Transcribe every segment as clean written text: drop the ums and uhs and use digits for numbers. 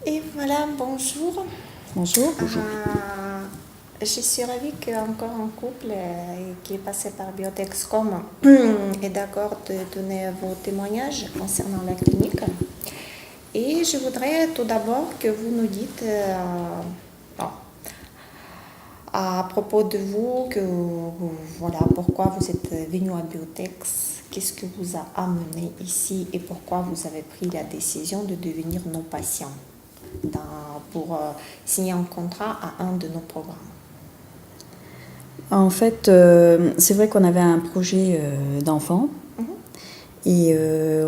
Et voilà, bonjour. Bonjour. Bonjour. Je suis ravie qu'encore un couple qui est passé par Biotexcom est d'accord de donner vos témoignages concernant la clinique. Et je voudrais tout d'abord que vous nous dites à propos de vous, voilà, pourquoi vous êtes venu à Biotex, qu'est-ce que vous a amené ici et pourquoi vous avez pris la décision de devenir nos patients pour signer un contrat à un de nos programmes. En fait, c'est vrai qu'on avait un projet d'enfant et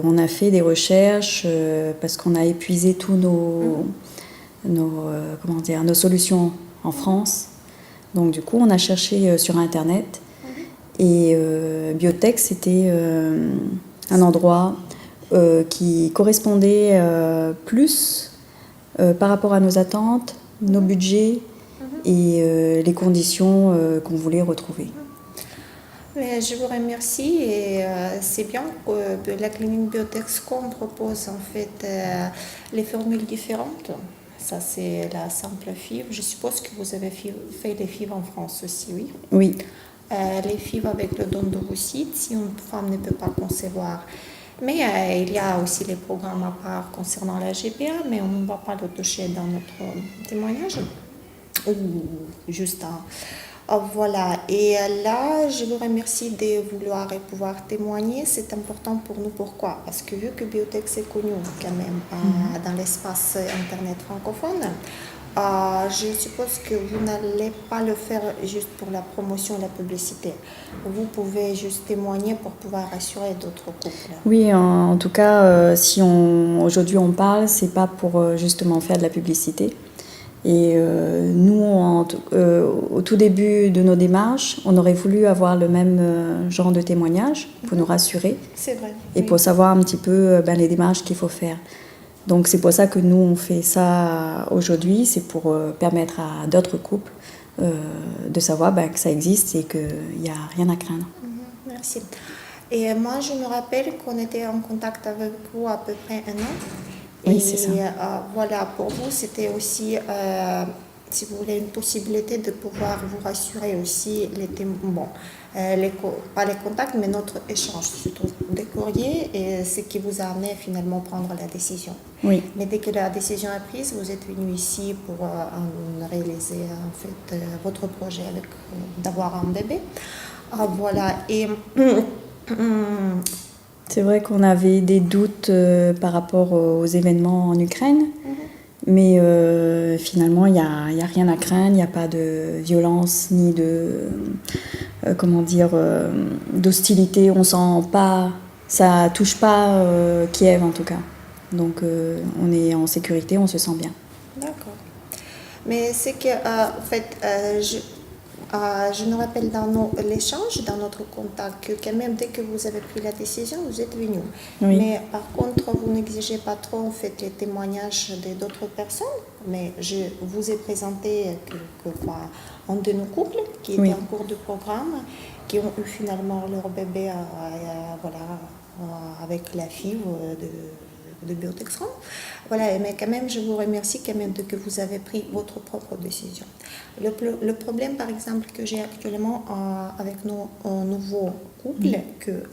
on a fait des recherches parce qu'on a épuisé tous nos solutions en France. Donc du coup, on a cherché sur Internet et Biotex, c'était un endroit qui correspondait plus par rapport à nos attentes, nos budgets et les conditions qu'on voulait retrouver. Mais je vous remercie et c'est bien que la clinique Biotexcom propose en fait les formules différentes. Ça c'est la simple FIV. Je suppose que vous avez fait les FIV en France aussi, oui? Oui. Les FIV avec le don d'ovocytes, si une femme ne peut pas concevoir. Mais il y a aussi les programmes à part concernant la GPA, mais on ne va pas le toucher dans notre témoignage. Ou juste voilà. Et là, je vous remercie de vouloir et pouvoir témoigner. C'est important pour nous. Pourquoi? Parce que vu que Biotex est connu quand même dans l'espace Internet francophone, je suppose que vous n'allez pas le faire juste pour la promotion et la publicité. Vous pouvez juste témoigner pour pouvoir rassurer d'autres couples. Oui, en tout cas, si aujourd'hui on parle, c'est pas pour justement faire de la publicité. Et nous, au tout début de nos démarches, on aurait voulu avoir le même genre de témoignage pour nous rassurer. C'est vrai. Et pour savoir un petit peu les démarches qu'il faut faire. Donc c'est pour ça que nous, on fait ça aujourd'hui, c'est pour permettre à d'autres couples de savoir que ça existe et qu'il n'y a rien à craindre. Merci. Et moi, je me rappelle qu'on était en contact avec vous à peu près un an. Oui, c'est ça. Voilà, pour vous, c'était aussi, si vous voulez, une possibilité de pouvoir vous rassurer aussi pas les contacts, mais notre échange, surtout des courriers, et ce qui vous a amené finalement à prendre la décision. Oui. Mais dès que la décision est prise, vous êtes venu ici pour réaliser en fait votre projet d'avoir un bébé. Voilà, et c'est vrai qu'on avait des doutes par rapport aux événements en Ukraine, mais finalement, il n'y a rien à craindre, il n'y a pas de violence ni de, d'hostilité. On sent pas, ça touche pas Kiev en tout cas. Donc on est en sécurité, on se sent bien. D'accord. Mais c'est que, en fait, je me rappelle dans l'échange, dans notre contact, que quand même, dès que vous avez pris la décision, vous êtes venu. Oui. Mais par contre, vous n'exigez pas trop, en fait, les témoignages d'autres personnes. Mais je vous ai présenté un de nos couples qui était en cours de programme, qui ont eu finalement leur bébé avec la fille de Biotexcom. Voilà, mais quand même, je vous remercie quand même que vous avez pris votre propre décision. Le problème, par exemple, que j'ai actuellement avec nos nouveaux couples, que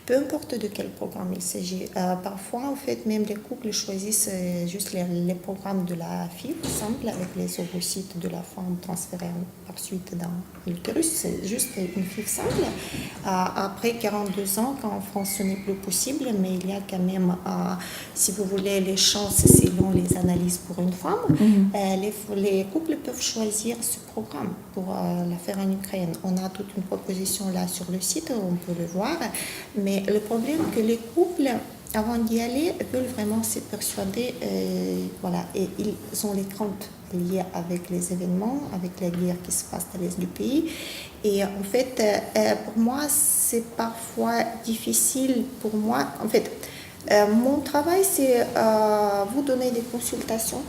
peu importe de quel programme il s'agit, parfois, en fait, même les couples choisissent juste les programmes de la fille, simple, avec les ovocytes de la femme transférés par suite dans l'utérus. C'est juste une fille simple. Après 42 ans, quand en France, ce n'est plus possible, mais il y a quand même, si vous voulez, les chances selon les analyses pour une femme. Les couples peuvent choisir ce programme pour la faire en Ukraine. On a toute une proposition là sur le site, on peut le voir. Mais le problème que les couples, avant d'y aller, veulent vraiment se persuader, et ils ont les craintes liées avec les événements, avec la guerre qui se passe dans l'est du pays. Et en fait, pour moi, c'est parfois difficile pour moi. En fait, mon travail, c'est vous donner des consultations,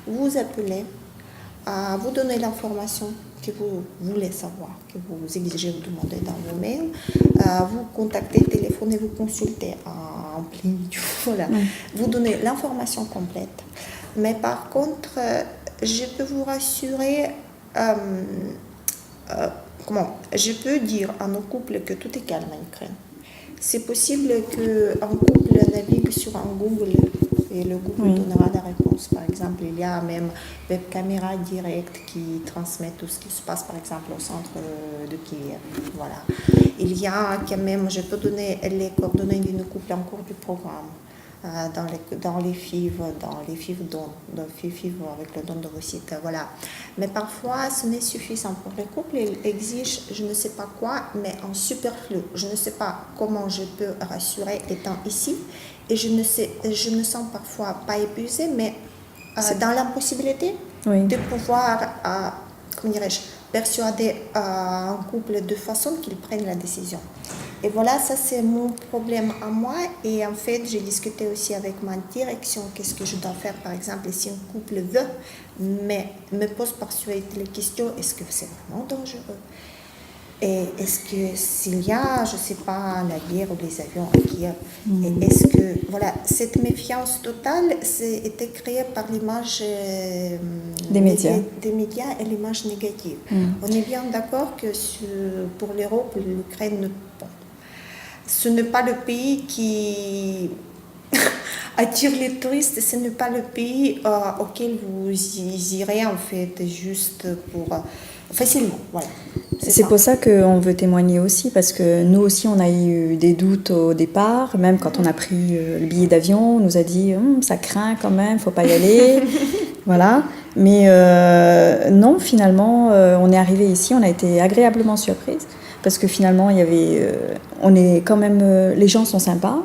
vous appeler, vous donner l'information que vous voulez savoir, que vous exigez ou demandez dans vos mails, vous contacter, téléphoner, vous consulter en plein milieu, voilà. Vous donner l'information complète. Mais par contre, je peux vous rassurer, je peux dire à nos couples que tout est calme en Ukraine. C'est possible qu'un couple navigue sur un Google et le Google donnera la réponse. Par exemple, il y a même web caméra directe qui transmet tout ce qui se passe, par exemple, au centre de Kiev. Voilà. Il y a quand même, je peux donner les coordonnées d'une couple en cours du programme. Dans les FIV avec le don de vos sites, voilà. Mais parfois, ce n'est suffisant pour les couples. Ils exigent, je ne sais pas quoi, mais en superflu. Je ne sais pas comment je peux rassurer étant ici. Et je me sens parfois pas épuisée, mais dans l'impossibilité de pouvoir, comment dirais-je, persuader un couple de façon qu'ils prennent la décision. Et voilà, ça c'est mon problème à moi. Et en fait, j'ai discuté aussi avec ma direction, qu'est-ce que je dois faire, par exemple, si un couple veut, mais me pose par suite les questions, est-ce que c'est vraiment dangereux? Et est-ce que s'il y a, je ne sais pas, la guerre ou les avions à Kiev, et est-ce que, voilà, cette méfiance totale était créée par l'image des médias et l'image négative. On est bien d'accord que pour l'Europe, l'Ukraine, ce n'est pas le pays qui attire les touristes, ce n'est pas le pays auquel vous irez en fait juste pour facilement. Voilà. C'est pour ça qu'on veut témoigner aussi, parce que nous aussi on a eu des doutes au départ, même quand on a pris le billet d'avion, on nous a dit ça craint quand même, faut pas y aller, voilà. Mais non, finalement, on est arrivé ici, on a été agréablement surprise, parce que finalement il y avait, on est quand même, les gens sont sympas.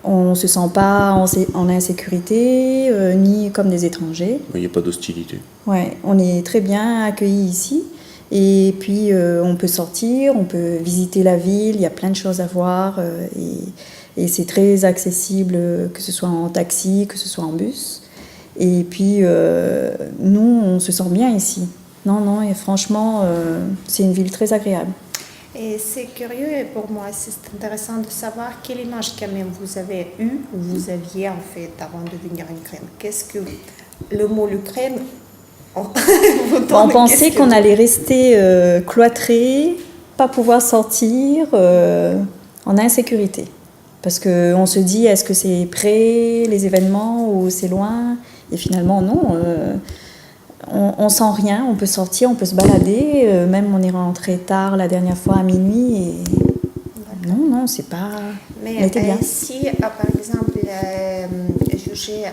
On ne se sent pas en insécurité, ni comme des étrangers. Il n'y a pas d'hostilité. Ouais, on est très bien accueillis ici. Et puis, on peut sortir, on peut visiter la ville, il y a plein de choses à voir. Et c'est très accessible, que ce soit en taxi, que ce soit en bus. Et puis, nous, on se sent bien ici. Non, et franchement, c'est une ville très agréable. Et c'est curieux et pour moi, c'est intéressant de savoir quelle image quand même vous avez eue, ou vous aviez en fait avant de venir en Ukraine. Qu'est-ce que le mot l'Ukraine on pensait qu'on allait rester cloîtrés, pas pouvoir sortir en insécurité. Parce qu'on se dit, est-ce que c'est près les événements ou c'est loin? Et finalement, non. On sent rien, on peut sortir, on peut se balader. Même on est rentré tard la dernière fois à minuit. Et... Non, c'est pas... Mais on était bien. Si, par exemple, juger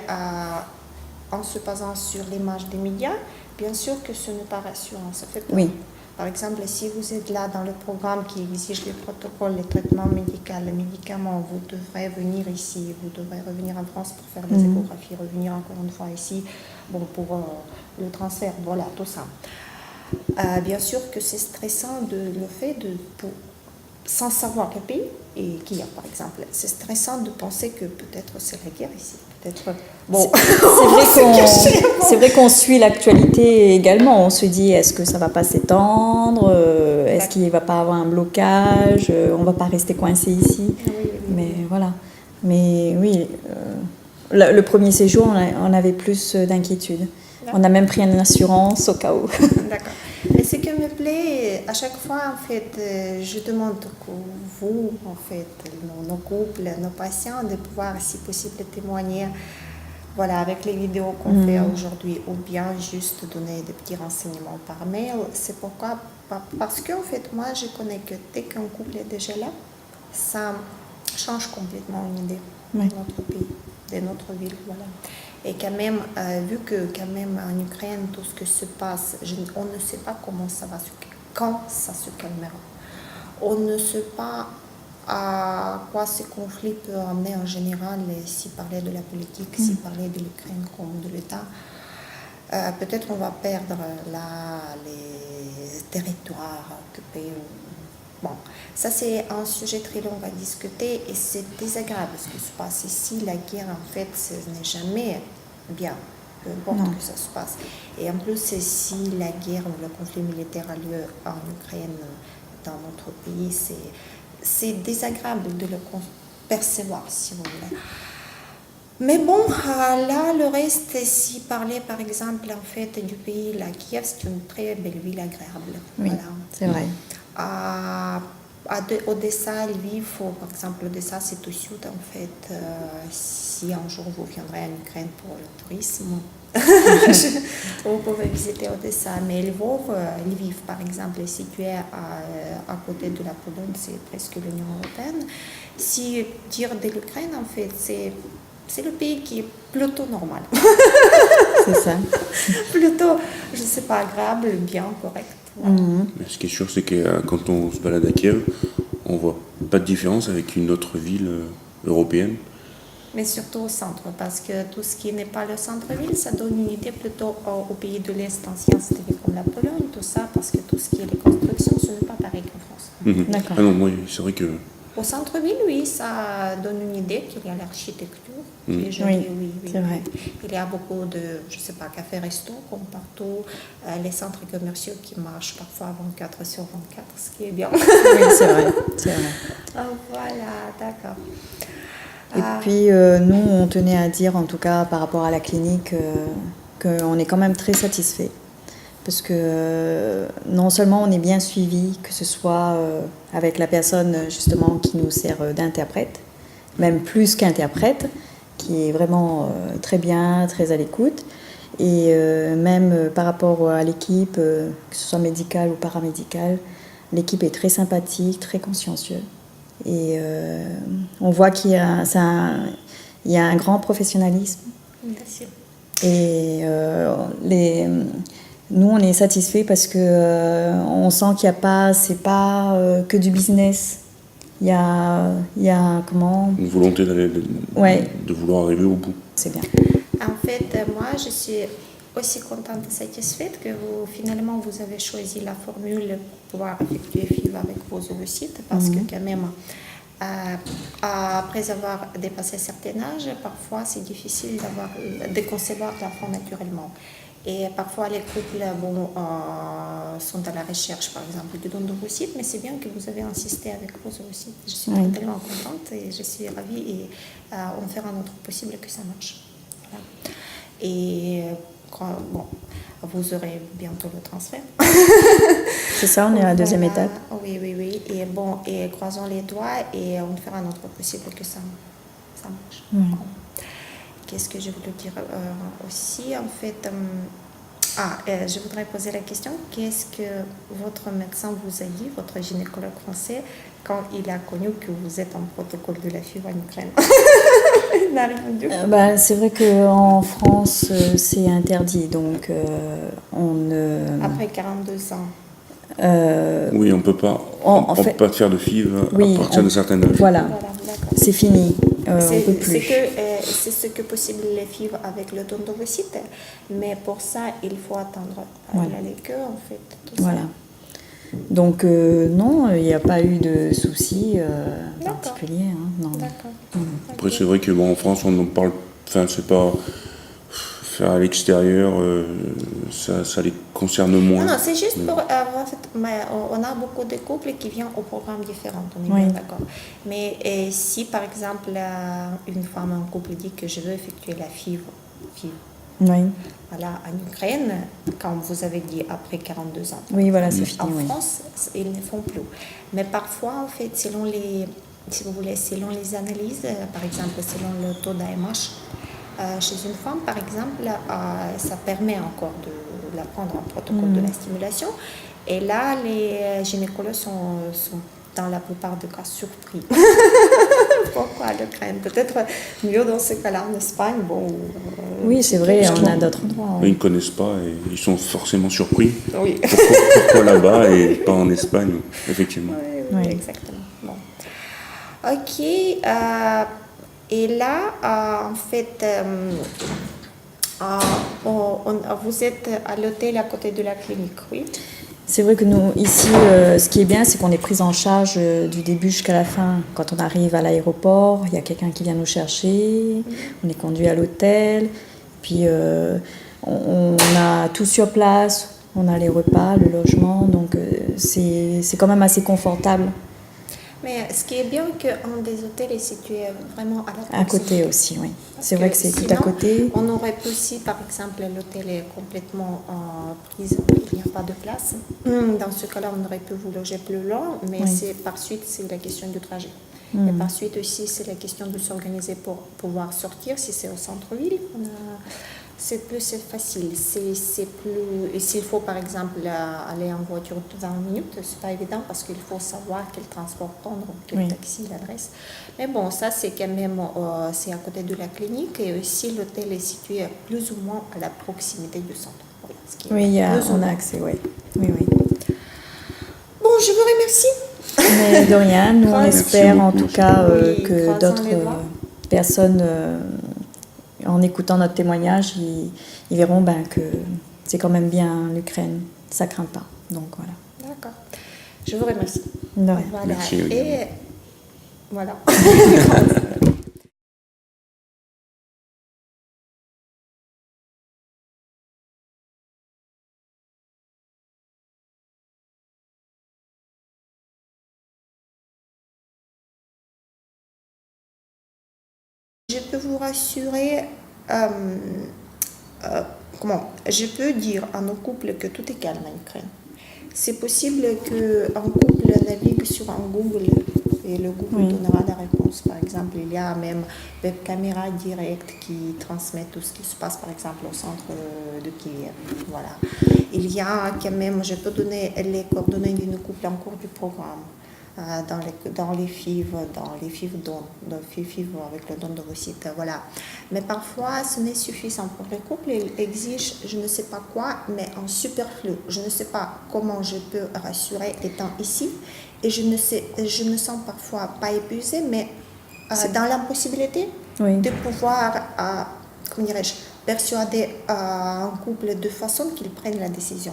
en se basant sur l'image des médias, bien sûr que ce n'est pas rassurant, ça fait peur. Oui. Par exemple, si vous êtes là dans le programme qui exige les protocoles, les traitements médicaux, les médicaments, vous devrez venir ici, vous devrez revenir en France pour faire des échographies, revenir encore une fois ici pour le transfert, voilà, tout ça. Bien sûr que c'est stressant le fait sans savoir le pays et qui a par exemple, c'est stressant de penser que peut-être c'est la guerre ici, peut-être. Bon, c'est vrai qu'on suit l'actualité également. On se dit, est-ce que ça va pas s'étendre, est-ce qu'il va pas avoir un blocage, on va pas rester coincé ici. Oui. Mais voilà. Mais oui, le premier séjour, on avait plus d'inquiétude. On a même pris une assurance au cas où. D'accord. Mais ce qui me plaît, à chaque fois, en fait, je demande que vous, en fait, nos couples, nos patients, de pouvoir, si possible, témoigner, voilà, avec les vidéos qu'on fait aujourd'hui, ou bien juste donner des petits renseignements par mail. C'est pourquoi, parce qu'en fait, moi, je connais que dès qu'un couple est déjà là, ça change complètement une idée de notre pays, de notre ville, voilà. Et quand même, vu que quand même en Ukraine, tout ce qui se passe, on ne sait pas quand ça se calmera. On ne sait pas à quoi ce conflit peut amener en général, si parler de la politique, si parler de l'Ukraine comme de l'État. Peut-être on va perdre les territoires occupés. Bon, ça c'est un sujet très long à discuter et c'est désagréable ce qui se passe ici. La guerre, en fait, ce n'est jamais bien, peu importe que ça se passe. Et en plus, si la guerre ou le conflit militaire a lieu en Ukraine, dans notre pays, c'est désagréable de le percevoir, si vous voulez. Mais bon, là, le reste, si parler par exemple en fait du pays, la Kiev, c'est une très belle ville agréable. Oui, Voilà. c'est vrai. Odessa, Lviv, par exemple, Odessa, c'est au sud en fait. Si un jour vous viendrez en Ukraine pour le tourisme, vous pouvez visiter Odessa. Mais Lviv, par exemple, est situé à côté de la Pologne, c'est presque l'Union européenne. Si dire de l'Ukraine, en fait, c'est le pays qui est plutôt normal. C'est ça. Plutôt, je ne sais pas, agréable, bien, correct. Voilà. Mais ce qui est sûr, c'est que quand on se balade à Kiev, on voit pas de différence avec une autre ville européenne. Mais surtout au centre, parce que tout ce qui n'est pas le centre-ville, ça donne une idée plutôt aux pays de l'Est ancien, c'était comme la Pologne, tout ça, parce que tout ce qui est les constructions, ce n'est pas pareil qu'en France. Mhm. D'accord. Ah non, moi, c'est vrai que Au centre-ville, oui, ça donne une idée qu'il y a l'architecture. qui est jolie, Oui, c'est vrai. Il y a beaucoup de, je sais pas, cafés-restos comme partout, les centres commerciaux qui marchent parfois 24 sur 24, ce qui est bien. Oui, c'est vrai. C'est vrai. Voilà, d'accord. Et puis, nous, on tenait à dire, en tout cas, par rapport à la clinique, qu'on est quand même très satisfait. Parce que non seulement on est bien suivi, que ce soit avec la personne justement qui nous sert d'interprète, même plus qu'interprète, qui est vraiment très bien, très à l'écoute, et même par rapport à l'équipe, que ce soit médicale ou paramédicale, l'équipe est très sympathique, très consciencieuse. Et on voit qu'il y a, il y a un grand professionnalisme. Merci. Et nous, on est satisfaits parce que on sent qu'il n'y a pas, c'est pas que du business. Il y a comment? une volonté Ouais. de vouloir arriver au bout. C'est bien. En fait, moi, je suis aussi contente et satisfaite que finalement, vous avez choisi la formule pour pouvoir effectuer FIV avec vos ovocytes, parce que quand même, après avoir dépassé un certain âge, parfois, c'est difficile de concevoir l'enfant naturellement. Et parfois, les couples sont à la recherche, par exemple, du don d'ovocytes, mais c'est bien que vous avez insisté avec vos ovocytes. Je suis tellement contente et je suis ravie et on fera notre possible que ça marche. Voilà. Et vous aurez bientôt le transfert. C'est ça, on est à la deuxième étape. Oui. Et croisons les doigts et on fera notre possible que ça marche. Qu'est-ce que je voulais dire aussi, en fait, je voudrais poser la question, qu'est-ce que votre médecin vous a dit, votre gynécologue français, quand il a connu que vous êtes en protocole de la FIV en Ukraine? Il n'a répondu. C'est vrai qu'en France, c'est interdit, donc on ne... Après 42 ans. Oui, on peut pas, en fait, peut pas faire de FIV oui, à partir d'un certain âge. Voilà, D'accord. c'est fini, on peut plus. C'est ce que possible les FIV avec le don d'ovocytes, mais pour ça, il faut attendre la queue, en fait. Tout Voilà. Ça. Donc non, il n'y a pas eu de soucis D'accord. particuliers. Hein, non. D'accord. Après, c'est vrai que en France, on en parle, enfin, c'est pas faire à l'extérieur, ça les concerne moins. Non, c'est juste pour mais on a beaucoup de couples qui viennent au programme différent, on est bien d'accord. Mais si par exemple une femme, un couple dit que je veux effectuer la FIV, voilà, en Ukraine, quand vous avez dit après 42 ans. Oui, voilà, c'est fini. En France, ils ne font plus. Mais parfois, en fait, selon les analyses, par exemple, selon le taux d'AMH, chez une femme, par exemple, ça permet encore de la prendre en protocole de la stimulation. Et là, les gynécologues sont dans la plupart des cas surpris. Pourquoi l'Ukraine? Peut-être mieux dans ce cas-là en Espagne. Oui, c'est vrai, on a d'autres endroits. Ils ne connaissent pas et ils sont forcément surpris. Oui. Pourquoi là-bas et pas en Espagne, effectivement. Oui, exactement. Bon. Ok. Et là, en fait, vous êtes à l'hôtel à côté de la clinique, oui? C'est vrai que nous, ici, ce qui est bien, c'est qu'on est pris en charge du début jusqu'à la fin. Quand on arrive à l'aéroport, il y a quelqu'un qui vient nous chercher, on est conduit à l'hôtel, puis on a tout sur place, on a les repas, le logement, donc c'est quand même assez confortable. Mais ce qui est bien qu'un des hôtels est situé vraiment à la À proximité. côté aussi, oui. Parce C'est vrai que c'est tout à sinon, côté. On aurait pu aussi, par exemple, l'hôtel est complètement pris, il n'y a pas de place. Dans ce cas-là, on aurait pu vous loger plus loin, mais Oui. c'est par suite, c'est la question du trajet. Et par suite aussi, c'est la question de s'organiser pour pouvoir sortir. Si c'est au centre-ville, c'est plus facile. C'est plus. Et s'il faut, par exemple, aller en voiture de 20 minutes, c'est pas évident parce qu'il faut savoir quel transport prendre, quel Oui. taxi, l'adresse. Mais bon, ça, c'est quand même, c'est à côté de la clinique et aussi l'hôtel est situé plus ou moins à la proximité du centre. Voilà, ce qui est Oui, plus ou on a moins. accès, oui. Oui, oui. Bon, je vous remercie. Mais de rien, nous on Merci espère en beaucoup. tout cas Oui, que croisons d'autres les doigts. personnes, en écoutant notre témoignage, ils verront que c'est quand même bien l'Ukraine, ça craint pas. Donc voilà. D'accord. Je vous remercie. De rien. Voilà. Merci, William. Et voilà. Je peux vous rassurer, je peux dire à nos couples que tout est calme en Ukraine. C'est possible qu'un couple navigue sur un Google et le Google donnera la réponse. Par exemple, il y a même des caméras directes qui transmettent tout ce qui se passe, par exemple, au centre de Kiev. Voilà. Il y a quand même, je peux donner les coordonnées d'une couple en cours du programme. Dans les FIV dons, avec le don de vos sites, voilà. Mais parfois, ce n'est suffisant pour les couples, ils exigent, je ne sais pas quoi, mais en superflu. Je ne sais pas comment je peux rassurer étant ici, et je me sens parfois pas épuisée, mais dans l'impossibilité de pouvoir, comment dirais-je, persuader un couple de façon qu'ils prennent la décision.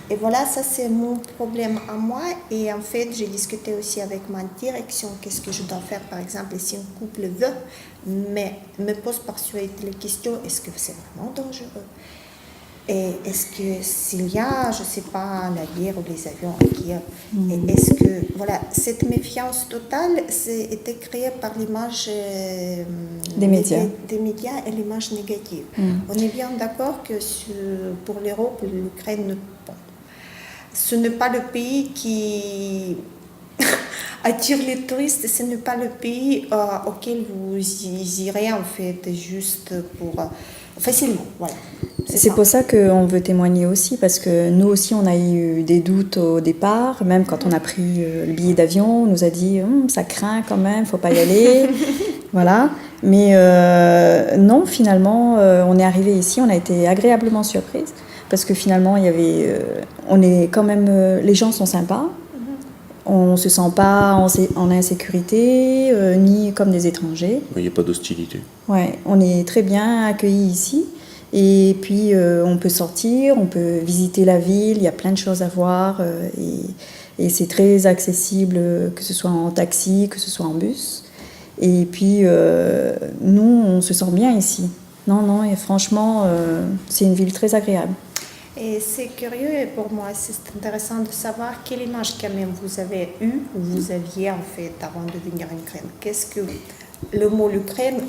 Et voilà, ça c'est mon problème à moi. Et en fait, j'ai discuté aussi avec ma direction, qu'est-ce que je dois faire, par exemple, si un couple veut, mais me pose par suite les questions, est-ce que c'est vraiment dangereux? Et est-ce que s'il y a, je ne sais pas, la guerre ou les avions qui et est-ce que, voilà, cette méfiance totale était créée par l'image des médias et l'image négative. On est bien d'accord que pour l'Europe, l'Ukraine, bon, ce n'est pas le pays qui attire les touristes, ce n'est pas le pays auquel vous irez en fait juste pour facilement, voilà. C'est pour ça qu'on veut témoigner aussi, parce que nous aussi on a eu des doutes au départ, même quand on a pris le billet d'avion, on nous a dit ça craint quand même, faut pas y aller, voilà. Mais non, finalement, on est arrivé ici, on a été agréablement surprise, parce que finalement il y avait, on est quand même, les gens sont sympas. On ne se sent pas en insécurité, ni comme des étrangers. Il n'y a pas d'hostilité. Ouais, on est très bien accueillis ici. Et puis, on peut sortir, on peut visiter la ville, il y a plein de choses à voir. Et c'est très accessible, que ce soit en taxi, que ce soit en bus. Et puis, nous, on se sent bien ici. Non, et franchement, c'est une ville très agréable. Et c'est curieux et pour moi, c'est intéressant de savoir quelle image quand même vous avez eue ou vous aviez en fait avant de venir en Ukraine. Qu'est-ce que le mot l'Ukraine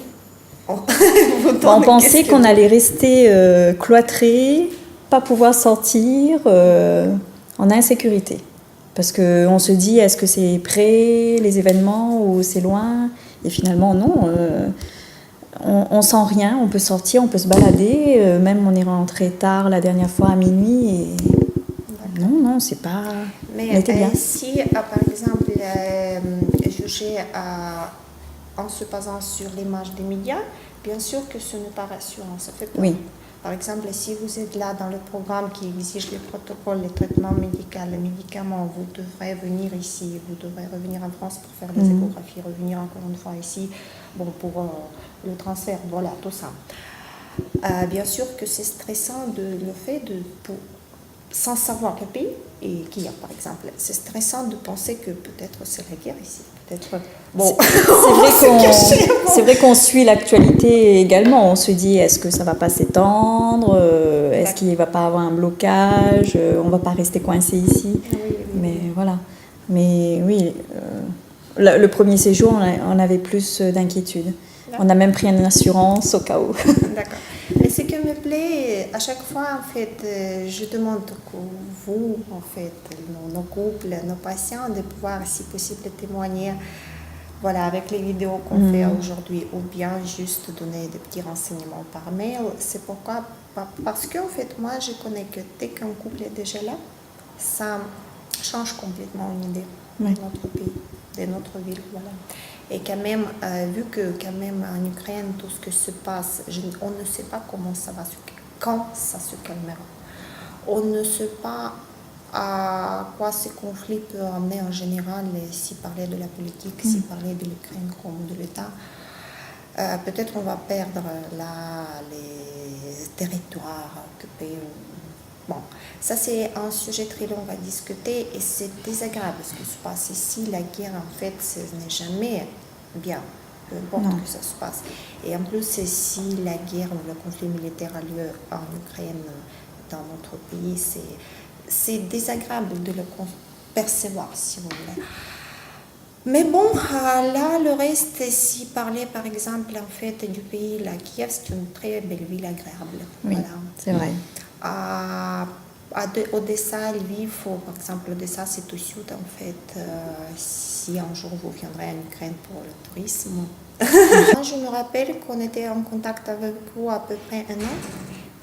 on pensait qu'on allait rester cloîtrés, pas pouvoir sortir en insécurité. Parce qu'on se dit, est-ce que c'est près les événements ou c'est loin? Et finalement, non. On sent rien, on peut sortir, on peut se balader. Même on est rentré tard la dernière fois à minuit. Et non, c'est pas. Mais on était bien. Si, par exemple, juger en se basant sur l'image des médias, bien sûr que ce n'est pas rassurant, ça fait peur. Oui. Par exemple, si vous êtes là dans le programme qui exige les protocoles, les traitements médicaux, les médicaments, vous devrez venir ici, vous devrez revenir en France pour faire des échographies, revenir encore une fois ici pour le transfert, voilà, tout ça. Bien sûr que c'est stressant le fait sans savoir le pays et qui a par exemple, c'est stressant de penser que peut-être c'est la guerre ici, peut-être. Bon, c'est vrai qu'on suit l'actualité également. On se dit, est-ce que ça va pas s'étendre, est-ce qu'il va pas avoir un blocage, on va pas rester coincé ici. Oui. Mais voilà. Mais oui, Le premier séjour, on avait plus d'inquiétude. On a même pris une assurance au cas où. D'accord. Mais ce qui me plaît, à chaque fois, en fait, je demande que vous, en fait, nos couples, nos patients, de pouvoir, si possible, témoigner, voilà, avec les vidéos qu'on fait aujourd'hui, ou bien juste donner des petits renseignements par mail. C'est pourquoi, parce qu'en fait, moi, je connais que dès qu'un couple est déjà là, ça change complètement une idée de notre pays, de notre ville, voilà. Et quand même, vu que quand même en Ukraine, tout ce qui se passe, on ne sait pas comment ça va quand ça se calmera. On ne sait pas à quoi ces conflits peuvent amener en général, si parler de la politique, si parler de l'Ukraine comme de l'État. Peut-être on va perdre là les territoires occupés. Bon, ça c'est un sujet très long à discuter et c'est désagréable ce qui se passe ici. La guerre, en fait, ce n'est jamais bien, peu importe que ça se passe. Et en plus, si la guerre ou le conflit militaire a lieu en Ukraine, dans notre pays, c'est désagréable de le percevoir, si vous voulez. Mais bon, là, le reste, si parler par exemple en fait du pays, la Kiev, c'est une très belle ville agréable. Oui, voilà. c'est vrai. Odessa, Lviv, par exemple, Odessa, c'est au sud en fait. Si un jour vous viendrez en Ukraine pour le tourisme. Je me rappelle qu'on était en contact avec vous à peu près un an.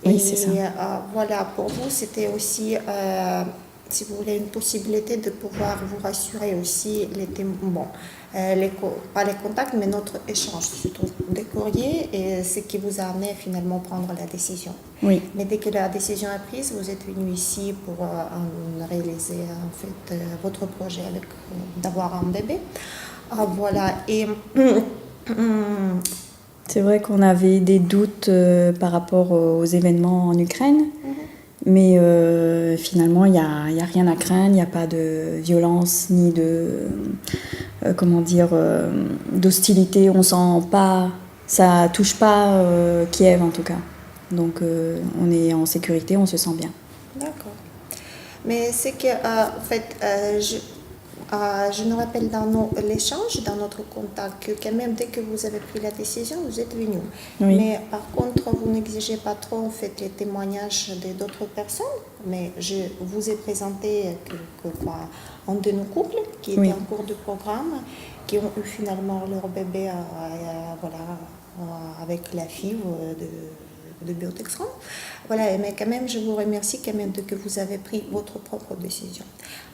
Oui, c'est ça. Voilà, pour vous, c'était aussi, si vous voulez, une possibilité de pouvoir vous rassurer aussi les témoins. Pas les contacts, mais notre échange, surtout des courriers, et ce qui vous a amené finalement à prendre la décision. Oui. Mais dès que la décision est prise, vous êtes venu ici pour réaliser en fait votre projet d'avoir un bébé. Voilà, et c'est vrai qu'on avait des doutes par rapport aux événements en Ukraine, mais finalement, il n'y a rien à craindre, il n'y a pas de violence ni de, d'hostilité. On sent pas, ça touche pas Kiev en tout cas. Donc on est en sécurité, on se sent bien. D'accord. Mais c'est que, en fait, je me rappelle dans l'échange, dans notre contact, que quand même, dès que vous avez pris la décision, vous êtes venu. Oui. Mais par contre, vous n'exigez pas trop, en fait, les témoignages d'autres personnes. Mais je vous ai présenté un de nos couples qui était en cours de programme, qui ont eu finalement leur bébé avec la fille de Biotexron. Voilà, mais quand même, je vous remercie quand même que vous avez pris votre propre décision.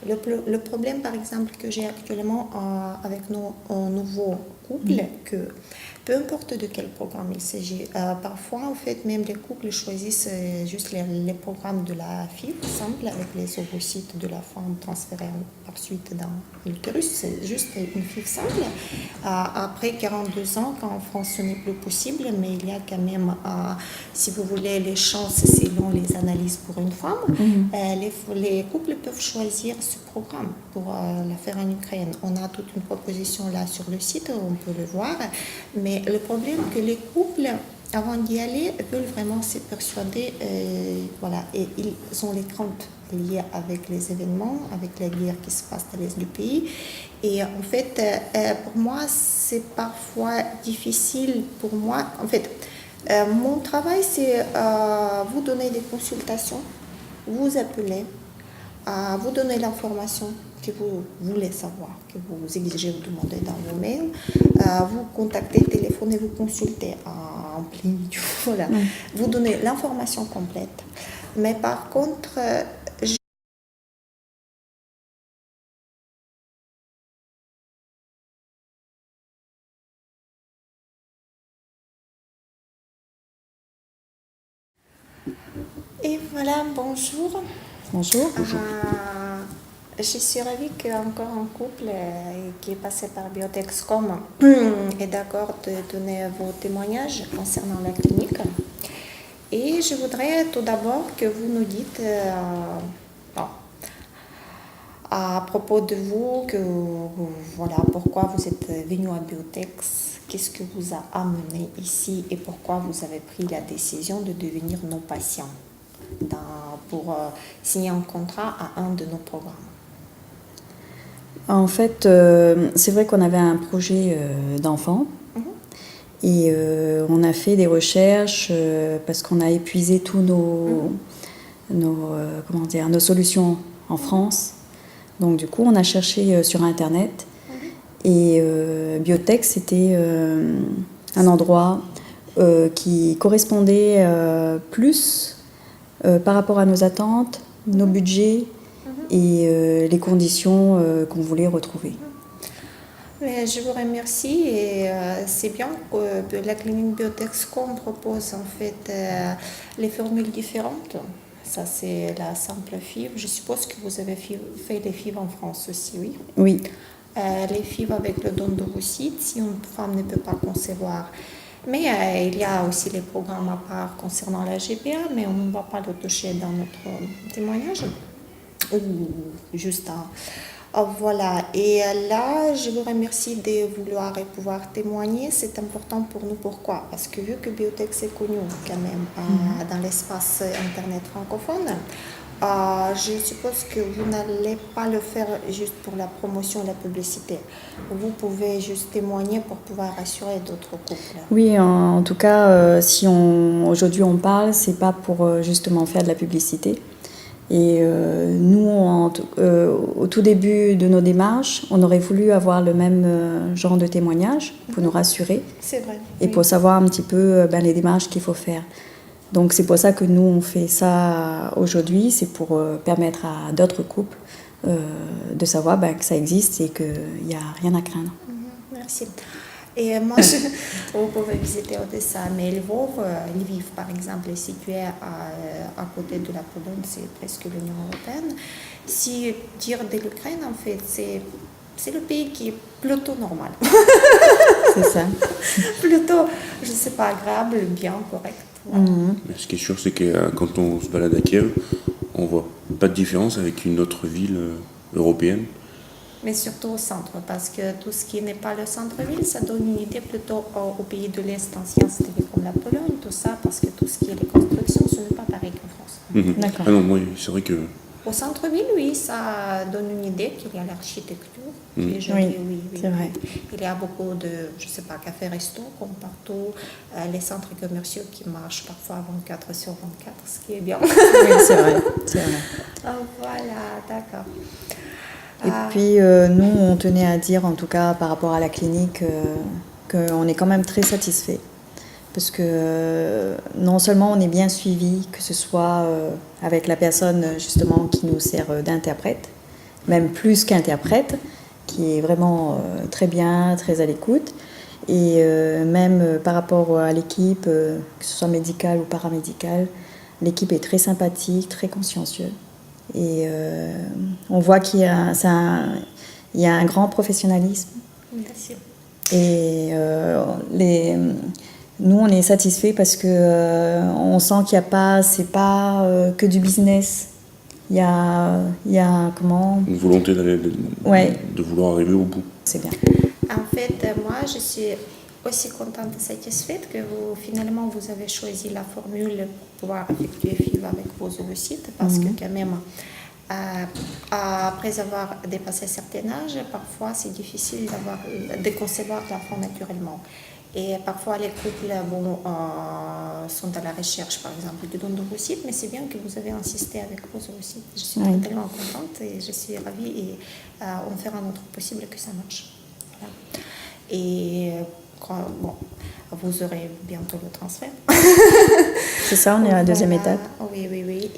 Le problème, par exemple, que j'ai actuellement avec nos nouveaux couples, que peu importe de quel programme il s'agit, parfois, en fait, même les couples choisissent juste les programmes de la fille, par exemple, avec les ovocytes de la femme transférés par suite dans l'utérus. C'est juste une fille simple. Après 42 ans, quand en France, ce n'est plus possible, mais il y a quand même, si vous voulez, les chances selon les analyses pour une femme, les couples peuvent choisir ce programme pour la faire en Ukraine. On a toute une proposition là sur le site, on peut le voir, mais le problème est que les couples, avant d'y aller, veulent vraiment se persuader, et ils ont les craintes liées avec les événements, avec la guerre qui se passe dans l'est du pays. Et en fait, pour moi, c'est parfois difficile pour moi. En fait, mon travail, c'est vous donner des consultations, vous appeler, vous donner l'information que vous voulez savoir, que vous exigez, vous demandez dans vos mails, vous contactez, téléphonez, vous consultez en plein milieu, voilà. Vous donnez l'information complète. Mais par contre, et voilà, bonjour. Bonjour. Je suis ravie qu'encore un couple qui est passé par Biotexcom est d'accord de donner vos témoignages concernant la clinique. Et je voudrais tout d'abord que vous nous dites à propos de vous, pourquoi vous êtes venu à Biotex, qu'est-ce que vous a amené ici et pourquoi vous avez pris la décision de devenir nos patients pour signer un contrat à un de nos programmes. En fait, c'est vrai qu'on avait un projet d'enfant et on a fait des recherches parce qu'on a épuisé tous nos solutions en France. Donc du coup, on a cherché sur Internet et Biotech, c'était un endroit qui correspondait plus par rapport à nos attentes, nos budgets et les conditions qu'on voulait retrouver. Mais je vous remercie et c'est bien que la clinique Biotexcom propose en fait les formules différentes. Ça c'est la simple fibre. Je suppose que vous avez fait les fibres en France aussi, oui. Oui. Les fibres avec le don d'ovocytes, si une femme ne peut pas concevoir. Mais il y a aussi les programmes à part concernant la GPA, mais on ne va pas le toucher dans notre témoignage. Ou juste voilà. Et là, je vous remercie de vouloir et pouvoir témoigner. C'est important pour nous. Pourquoi? Parce que vu que Biotech est connu quand même dans l'espace Internet francophone, je suppose que vous n'allez pas le faire juste pour la promotion et la publicité. Vous pouvez juste témoigner pour pouvoir rassurer d'autres couples. Oui, en tout cas, si aujourd'hui on parle, c'est pas pour justement faire de la publicité. Et nous, au tout début de nos démarches, on aurait voulu avoir le même genre de témoignage pour nous rassurer. C'est vrai. Et pour savoir un petit peu les démarches qu'il faut faire. Donc c'est pour ça que nous, on fait ça aujourd'hui, c'est pour permettre à d'autres couples de savoir que ça existe et qu'il n'y a rien à craindre. Merci. Et moi, vous pouvez visiter Odessa, mais Lviv, par exemple, est situé à côté de la Pologne, c'est presque l'Union européenne. Si dire de l'Ukraine, en fait, c'est le pays qui est plutôt normal. C'est ça. Plutôt, je ne sais pas, agréable, bien, correct. Voilà. Mais ce qui est sûr, c'est que quand on se balade à Kiev, on voit pas de différence avec une autre ville européenne. Mais surtout au centre, parce que tout ce qui n'est pas le centre-ville, ça donne une idée plutôt aux pays de l'Est ancien, c'est-à-dire comme la Pologne, tout ça, parce que tout ce qui est les constructions, ce n'est pas pareil qu'en France. D'accord. Ah non, moi, c'est vrai que... Au centre-ville, oui, ça donne une idée qu'il y a l'architecture qui est jolie, oui, c'est vrai. Il y a beaucoup de, je ne sais pas, cafés-restos comme partout, les centres commerciaux qui marchent parfois 24/24, ce qui est bien. Oui, c'est vrai. Voilà, d'accord. Et puis, nous, on tenait à dire, en tout cas, par rapport à la clinique, qu'on est quand même très satisfait. Parce que non seulement on est bien suivi, que ce soit avec la personne, justement, qui nous sert d'interprète, même plus qu'interprète, qui est vraiment très bien, très à l'écoute, et même par rapport à l'équipe, que ce soit médicale ou paramédicale, l'équipe est très sympathique, très consciencieuse. Et on voit qu'il y a un grand professionnalisme. Merci. Et nous, on est satisfaits parce que on sent qu'il n'y a pas, c'est pas que du business. Il y a comment? Une volonté de vouloir arriver au bout. C'est bien. En fait, moi, je suis aussi contente et satisfaite que finalement, vous avez choisi la formule pour pouvoir effectuer FIV avec vos ovocytes, parce que quand même, après avoir dépassé un certain âge, parfois c'est difficile de concevoir l'enfant naturellement. Et parfois les couples sont à la recherche, par exemple, du don d'ovocytes, mais c'est bien que vous avez insisté avec vos ovocytes. Je suis tellement contente et je suis ravie et on fera notre possible que ça marche. Voilà. Et vous aurez bientôt le transfert. C'est ça, on est à la deuxième étape. Oui.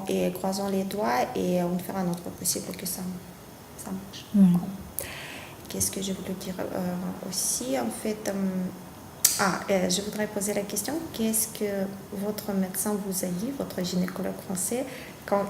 Et croisons les doigts et on fera notre possible que ça marche. Qu'est-ce que je voulais dire aussi? En fait, je voudrais poser la question, qu'est-ce que votre médecin vous a dit, votre gynécologue français, quand